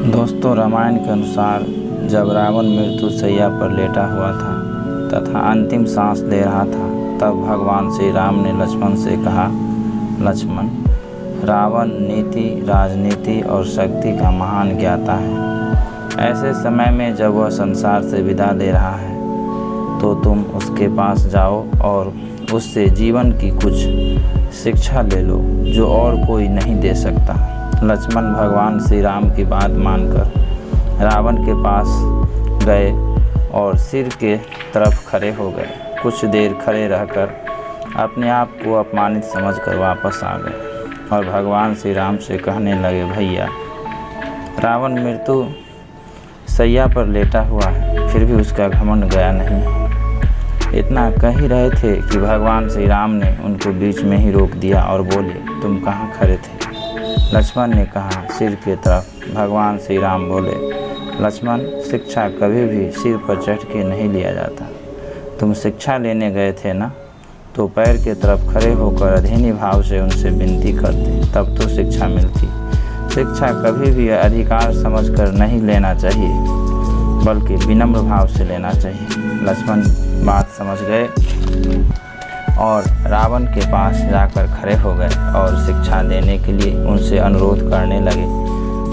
दोस्तों, रामायण के अनुसार जब रावण मृत्यु शैया पर लेटा हुआ था तथा अंतिम सांस ले रहा था, तब भगवान श्री राम ने लक्ष्मण से कहा, लक्ष्मण, रावण नीति, राजनीति और शक्ति का महान ज्ञाता है। ऐसे समय में जब वह संसार से विदा ले रहा है तो तुम उसके पास जाओ और उससे जीवन की कुछ शिक्षा ले लो जो और कोई नहीं दे सकता। लक्ष्मण भगवान श्री राम की बात मानकर रावण के पास गए और सिर के तरफ खड़े हो गए। कुछ देर खड़े रहकर अपने आप को अपमानित समझकर वापस आ गए और भगवान श्री राम से कहने लगे, भैया, रावण मृत्यु शैया पर लेटा हुआ है, फिर भी उसका घमंड गया नहीं। इतना कह ही रहे थे कि भगवान श्री राम ने उनको बीच में ही रोक दिया और बोले, तुम कहाँ खड़े थे? लक्ष्मण ने कहा, सिर की तरफ। भगवान श्री राम बोले, लक्ष्मण, शिक्षा कभी भी सिर पर चढ़ के नहीं लिया जाता। तुम शिक्षा लेने गए थे ना, तो पैर की तरफ खड़े होकर अधीनी भाव से उनसे विनती करते, तब तो शिक्षा मिलती। शिक्षा कभी भी अधिकार समझकर नहीं लेना चाहिए, बल्कि विनम्र भाव से लेना चाहिए। लक्ष्मण बात समझ गए और रावण के पास जाकर खड़े हो गए और शिक्षा देने के लिए उनसे अनुरोध करने लगे।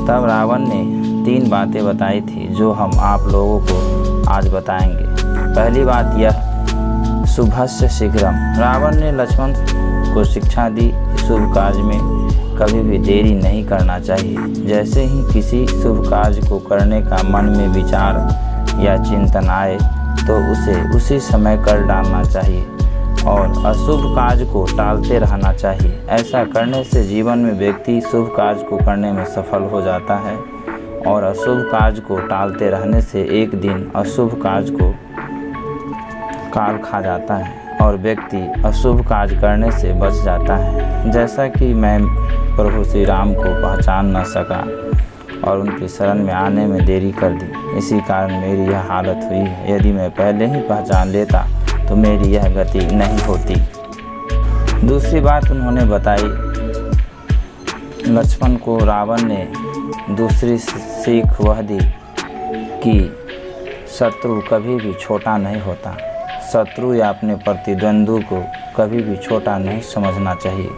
तब रावण ने 3 बातें बताई थी जो हम आप लोगों को आज बताएंगे। पहली बात यह, शुभस्य शीघ्रम। रावण ने लक्ष्मण को शिक्षा दी कि शुभ कार्य में कभी भी देरी नहीं करना चाहिए। जैसे ही किसी शुभ कार्य को करने का मन में विचार या चिंतन आए तो उसे उसी समय कर डालना चाहिए और अशुभ कार्य को टालते रहना चाहिए। ऐसा करने से जीवन में व्यक्ति शुभ कार्य को करने में सफल हो जाता है और अशुभ कार्य को टालते रहने से एक दिन अशुभ कार्य को काल खा जाता है और व्यक्ति अशुभ कार्य करने से बच जाता है। जैसा कि मैं प्रभु श्री राम को पहचान न सका और उनकी शरण में आने में देरी कर दी, इसी कारण मेरी यह हालत हुई है। यदि मैं पहले ही पहचान लेता तो मेरी यह गति नहीं होती। दूसरी बात उन्होंने बताई, लक्ष्मण को रावण ने दूसरी सीख वह दी कि शत्रु कभी भी छोटा नहीं होता। शत्रु या अपने प्रतिद्वंद्वी को कभी भी छोटा नहीं समझना चाहिए।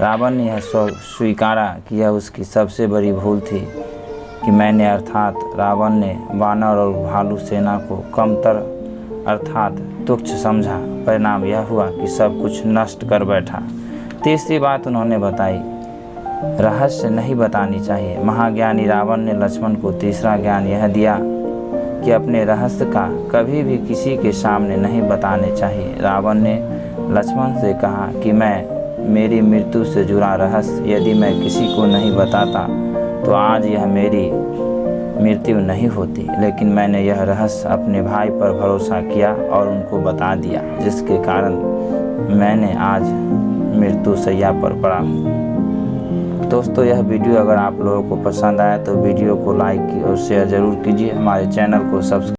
रावण ने यह स्वीकारा कि यह उसकी सबसे बड़ी भूल थी कि मैंने अर्थात रावण ने वानर और भालू सेना को कमतर अर्थात तुच्छ समझा। परिणाम यह हुआ कि सब कुछ नष्ट कर बैठा। तीसरी बात उन्होंने बताई, रहस्य नहीं बतानी चाहिए। महाज्ञानी रावण ने लक्ष्मण को तीसरा ज्ञान यह दिया कि अपने रहस्य का कभी भी किसी के सामने नहीं बताने चाहिए। रावण ने लक्ष्मण से कहा कि मेरी मृत्यु से जुड़ा रहस्य यदि मैं किसी को नहीं बताता तो आज यह मेरी मृत्यु नहीं होती, लेकिन मैंने यह रहस्य अपने भाई पर भरोसा किया और उनको बता दिया, जिसके कारण मैंने आज मृत्यु शैया पर पड़ा हूँ। दोस्तों, यह वीडियो अगर आप लोगों को पसंद आया तो वीडियो को लाइक और शेयर ज़रूर कीजिए। हमारे चैनल को सब्सक्राइब